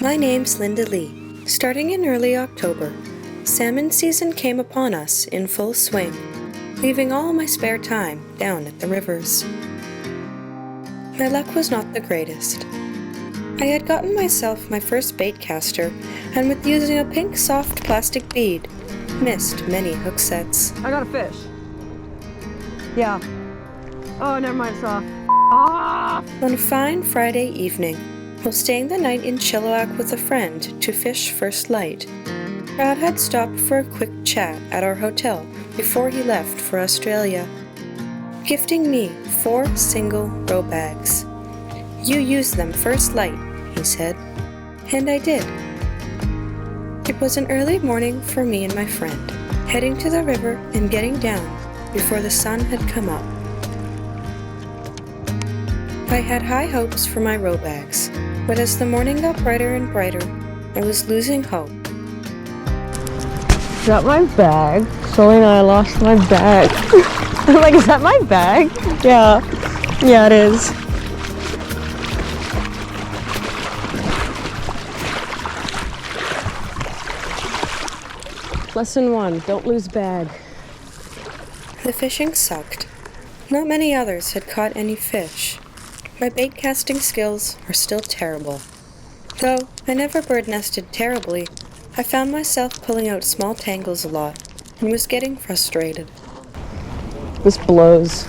My name's Linda Lee. Starting in early October, salmon season came upon us in full swing, leaving all my spare time down at the rivers. My luck was not the greatest. I had gotten myself my first bait caster, and with using a pink soft plastic bead, missed many hook sets. I got a fish. Yeah. Oh, never mind, it's off. Ah! On a fine Friday evening, while staying the night in Chilliwack with a friend to fish first light, Brad had stopped for a quick chat at our hotel before he left for Australia, gifting me 4 single row bags. "You use them first light," he said, and I did. It was an early morning for me and my friend, heading to the river and getting down before the sun had come up. I had high hopes for my row bags, but as the morning got brighter and brighter, I was losing hope. Is that my bag? Sorry, I lost my bag. I'm like, is that my bag? Yeah. Yeah, it is. Lesson 1, don't lose bag. The fishing sucked. Not many others had caught any fish. My bait casting skills were still terrible. Though I never bird nested terribly, I found myself pulling out small tangles a lot and was getting frustrated. This blows.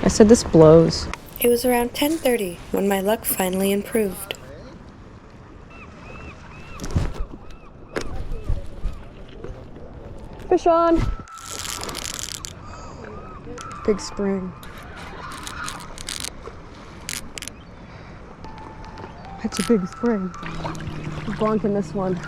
I said this blows. It was around 10:30 when my luck finally improved. Fish on! Big spring. That's a big spring. I'm bonking this one.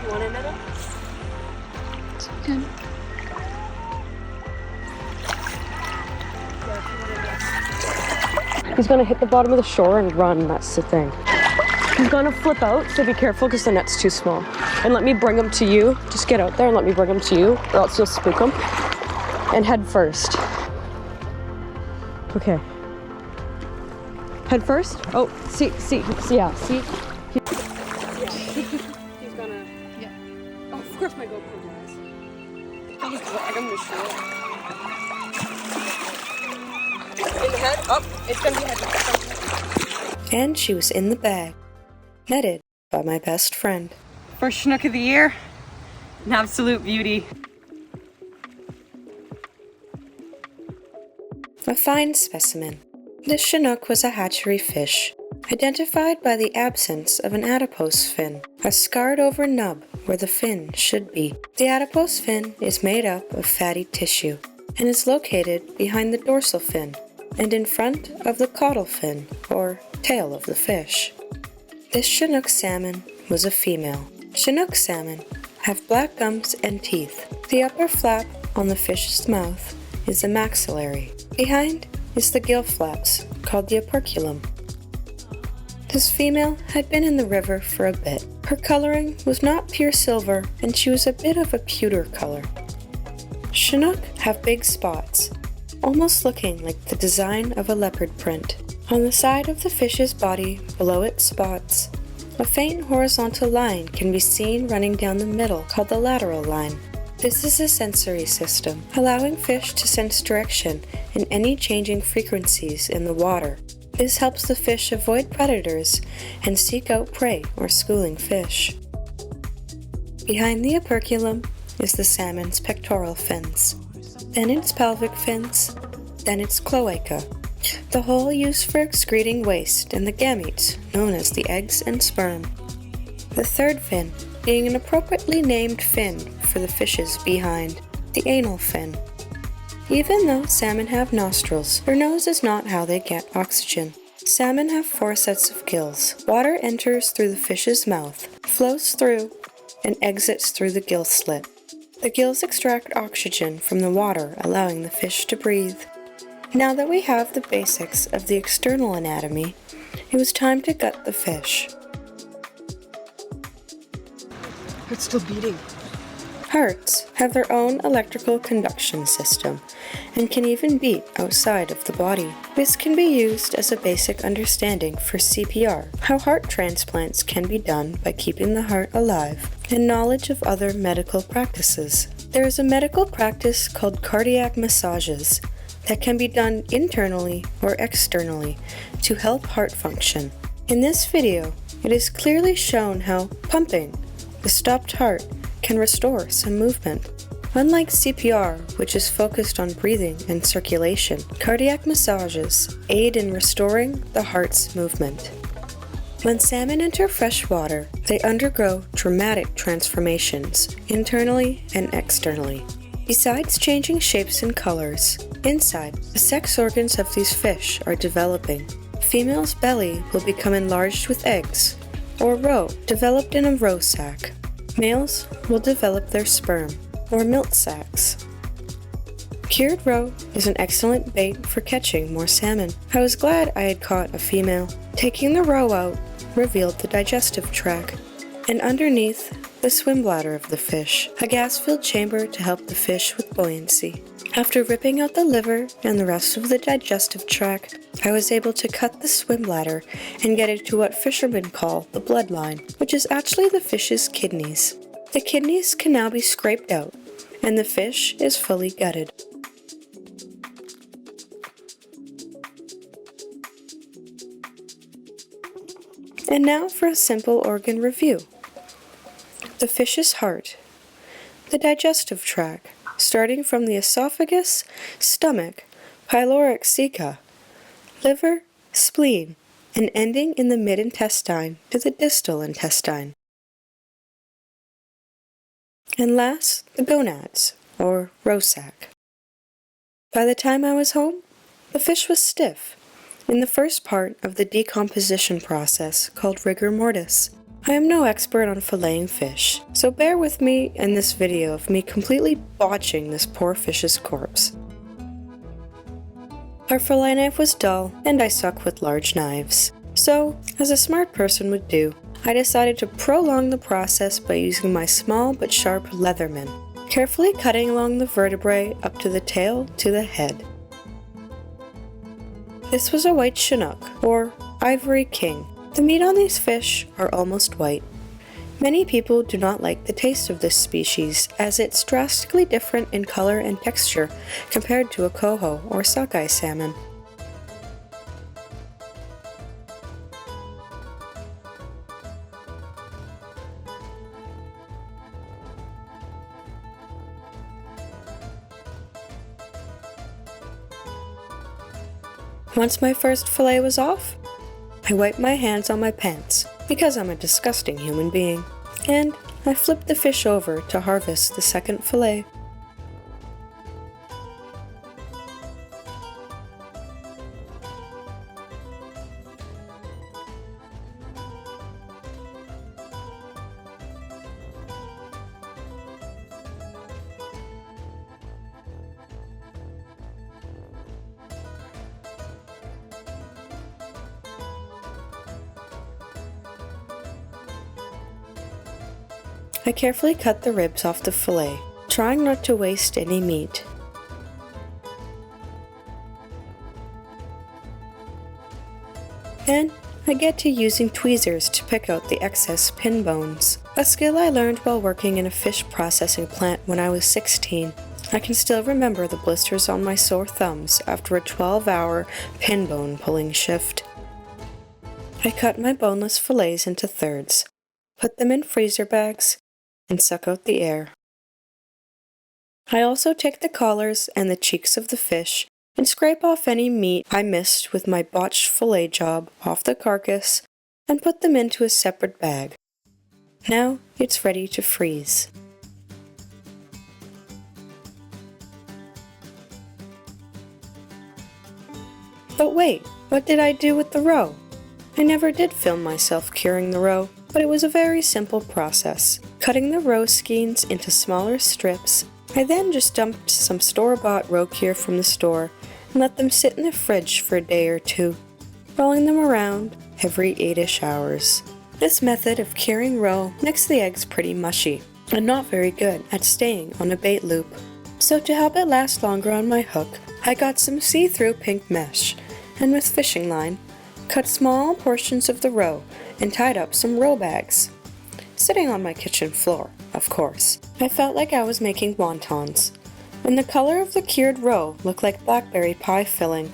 You want another? It's okay. He's gonna hit the bottom of the shore and run, that's the thing. He's gonna flip out, so be careful because the net's too small. And let me bring him to you. Just get out there and let me bring him to you, or else you'll spook him. And head first. Okay. Head first? Oh, see, yeah, see? He's gonna, yeah. Oh, of course my GoPro dies. I just drag him to shore. In the head? Oh, it's gonna be head. And she was in the bag, netted by my best friend. First chinook of the year. An absolute beauty. A fine specimen. This chinook was a hatchery fish, identified by the absence of an adipose fin, a scarred over nub where the fin should be. The adipose fin is made up of fatty tissue and is located behind the dorsal fin and in front of the caudal fin, or tail of the fish. This Chinook salmon was a female. Chinook salmon have black gums and teeth. The upper flap on the fish's mouth is the maxillary. Behind is the gill flaps, called the operculum. This female had been in the river for a bit. Her coloring was not pure silver, and she was a bit of a pewter color. Chinook have big spots, almost looking like the design of a leopard print. On the side of the fish's body, below its spots, a faint horizontal line can be seen running down the middle, called the lateral line. This is a sensory system, allowing fish to sense direction and any changing frequencies in the water. This helps the fish avoid predators and seek out prey or schooling fish. Behind the operculum is the salmon's pectoral fins, then its pelvic fins, then its cloaca, the hole used for excreting waste and the gametes known as the eggs and sperm. The third fin being an appropriately named fin for the fish's behind, the anal fin. Even though salmon have nostrils, their nose is not how they get oxygen. Salmon have 4 sets of gills. Water enters through the fish's mouth, flows through, and exits through the gill slit. The gills extract oxygen from the water, allowing the fish to breathe. Now that we have the basics of the external anatomy, it was time to gut the fish. It's still beating. Hearts have their own electrical conduction system and can even beat outside of the body. This can be used as a basic understanding for CPR, how heart transplants can be done by keeping the heart alive, and knowledge of other medical practices. There is a medical practice called cardiac massages that can be done internally or externally to help heart function. In this video, it is clearly shown how pumping the stopped heart can restore some movement. Unlike CPR, which is focused on breathing and circulation, cardiac massages aid in restoring the heart's movement. When salmon enter fresh water, they undergo dramatic transformations, internally and externally. Besides changing shapes and colors, inside, the sex organs of these fish are developing. Female's belly will become enlarged with eggs, or roe, developed in a roe sac. Males will develop their sperm, or milt sacs. Cured roe is an excellent bait for catching more salmon. I was glad I had caught a female. Taking the roe out revealed the digestive tract, and underneath, the swim bladder of the fish, a gas-filled chamber to help the fish with buoyancy. After ripping out the liver and the rest of the digestive tract, I was able to cut the swim bladder and get it to what fishermen call the bloodline, which is actually the fish's kidneys. The kidneys can now be scraped out, and the fish is fully gutted. And now for a simple organ review. The fish's heart, the digestive tract, starting from the esophagus, stomach, pyloric ceca, liver, spleen, and ending in the mid-intestine to the distal intestine. And last, the gonads, or roe sac. By the time I was home, the fish was stiff, in the first part of the decomposition process called rigor mortis. I am no expert on filleting fish, so bear with me in this video of me completely botching this poor fish's corpse. Our fillet knife was dull, and I suck with large knives. So, as a smart person would do, I decided to prolong the process by using my small but sharp Leatherman, carefully cutting along the vertebrae up to the tail to the head. This was a white chinook, or ivory king. The meat on these fish are almost white. Many people do not like the taste of this species, as it's drastically different in color and texture compared to a coho or sockeye salmon. Once my first fillet was off, I wiped my hands on my pants, because I'm a disgusting human being, and I flipped the fish over to harvest the second fillet. I carefully cut the ribs off the fillet, trying not to waste any meat. Then, I get to using tweezers to pick out the excess pin bones, a skill I learned while working in a fish processing plant when I was 16. I can still remember the blisters on my sore thumbs after a 12-hour pin bone pulling shift. I cut my boneless fillets into thirds, put them in freezer bags, and suck out the air. I also take the collars and the cheeks of the fish and scrape off any meat I missed with my botched fillet job off the carcass and put them into a separate bag. Now it's ready to freeze. But wait, what did I do with the roe? I never did film myself curing the roe, but it was a very simple process. Cutting the roe skeins into smaller strips, I then just dumped some store-bought roe cure from the store and let them sit in the fridge for a day or two, rolling them around every 8-ish hours. This method of curing roe makes the eggs pretty mushy and not very good at staying on a bait loop. So to help it last longer on my hook, I got some see-through pink mesh and with fishing line, cut small portions of the roe and tied up some roe bags. Sitting on my kitchen floor, of course, I felt like I was making wontons, and the color of the cured roe looked like blackberry pie filling.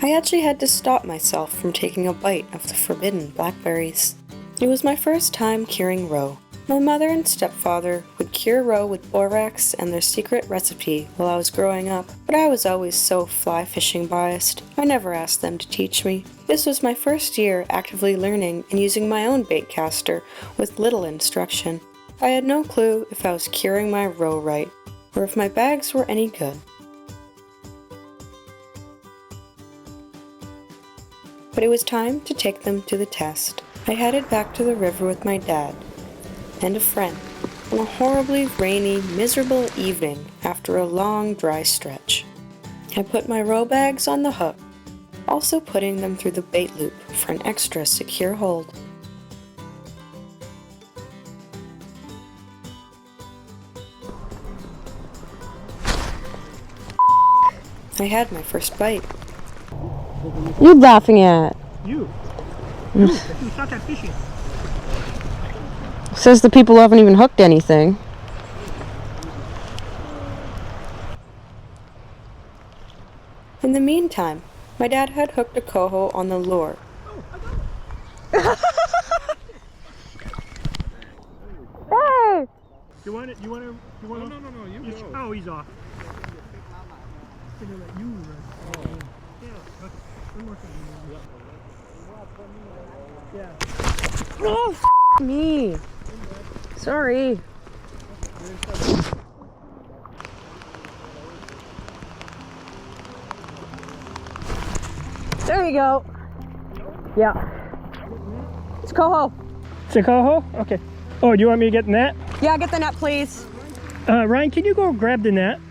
I actually had to stop myself from taking a bite of the forbidden blackberries. It was my first time curing roe. My mother and stepfather would cure roe with borax and their secret recipe while I was growing up, but I was always so fly fishing biased, I never asked them to teach me. This was my first year actively learning and using my own bait caster with little instruction. I had no clue if I was curing my roe right, or if my bags were any good. But it was time to take them to the test. I headed back to the river with my dad and a friend on a horribly rainy, miserable evening after a long dry stretch. I put my roe bags on the hook, also putting them through the bait loop for an extra secure hold. I had my first bite. You laughing at? You suck at fishing. Says the people who haven't even hooked anything. In the meantime, my dad had hooked a coho on the lure. Hey! You want it? You want to? No, you go. Oh, he's off. I'm gonna let you run. Yeah. One more time. Yeah. Oh, me. Sorry. There you go. Yeah. It's coho. It's a coho? Okay. Oh, do you want me to get the net? Yeah, get the net, please. Ryan, can you go grab the net?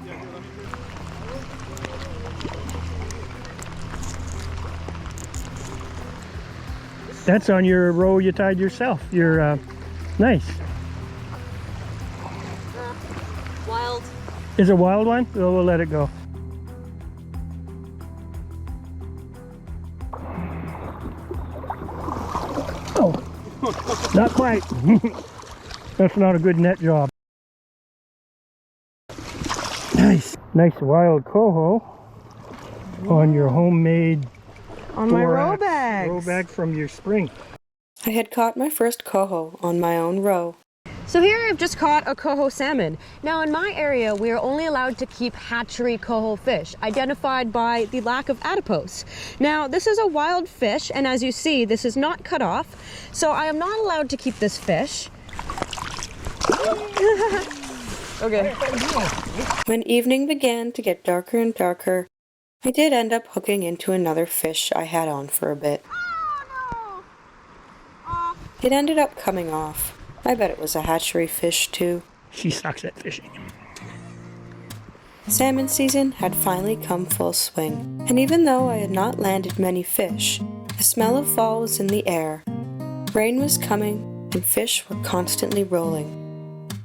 That's on your row you tied yourself. You're nice. Wild. Is it a wild one? We'll let it go. Oh, not quite. That's not a good net job. Nice. Nice wild coho on your homemade On my roe bags. row bag from your spring. I had caught my first coho on my own roe. So here I've just caught a coho salmon. Now in my area, we are only allowed to keep hatchery coho fish, identified by the lack of adipose. Now this is a wild fish, and as you see, this is not cut off, so I am not allowed to keep this fish. Okay. When evening began to get darker and darker, I did end up hooking into another fish I had on for a bit. It ended up coming off. I bet it was a hatchery fish too. She sucks at fishing. Salmon season had finally come full swing, and even though I had not landed many fish, the smell of fall was in the air. Rain was coming, and fish were constantly rolling.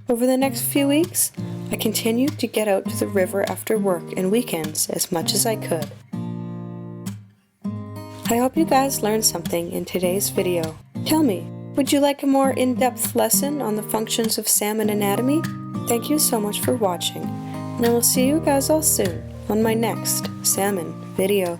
Over the next few weeks, I continued to get out to the river after work and weekends as much as I could. I hope you guys learned something in today's video. Tell me, would you like a more in-depth lesson on the functions of salmon anatomy? Thank you so much for watching, and I will see you guys all soon on my next salmon video.